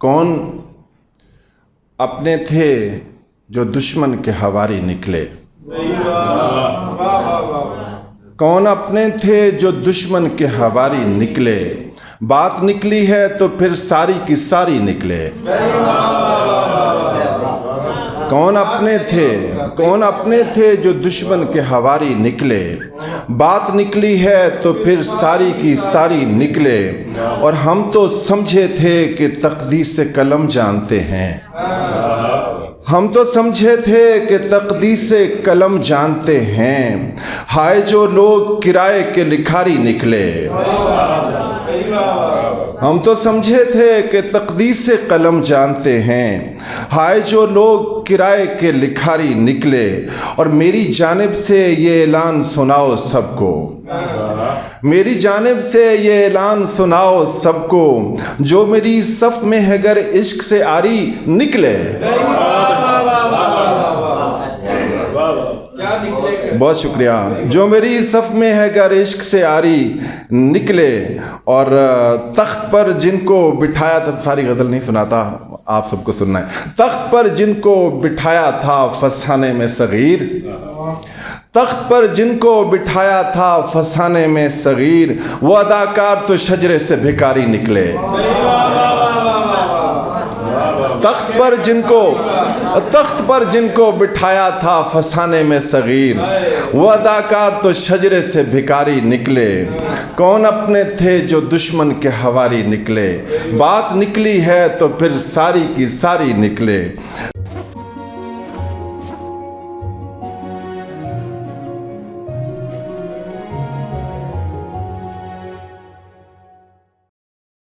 कौन अपने थे जो दुश्मन के हवारी निकले। कौन अपने थे जो दुश्मन के हवारी निकले। बात निकली है तो फिर सारी की सारी निकले। कौन अपने थे जो दुश्मन के हवारी निकले। बात निकली है तो फिर सारी की सारी निकले। और हम तो समझे थे कि तकदीर से कलम जानते हैं। हम तो समझे थे कि तकदीर से कलम जानते हैं। हाय जो लोग किराए के लिखारी निकले। हम तो समझे थे कि तकदीर से कलम जानते हैं। हाय जो लोग किराए के लिखारी निकले। और मेरी जानिब से ये ऐलान सुनाओ सबको। मेरी जानिब से ये ऐलान सुनाओ सबको। जो मेरी सफ में है गर इश्क से आरी निकले। बहुत शुक्रिया। जो मेरी सफ में है गर इश्क से आरी निकले। और तख्त पर जिनको बिठाया, तब सारी गज़ल नहीं सुनाता, आप सबको सुनना है। तख्त पर जिनको बिठाया था फसाने में सगीर। तख्त पर जिनको बिठाया था फसाने में सगीर। वो अदाकार तो शजरे से भिखारी निकले। तख्त पर जिनको बिठाया था फसाने में सगीर। वो अदाकार तो शजरे से भिखारी निकले। कौन अपने थे जो दुश्मन के हवारी निकले। बात निकली है तो फिर सारी की सारी निकले।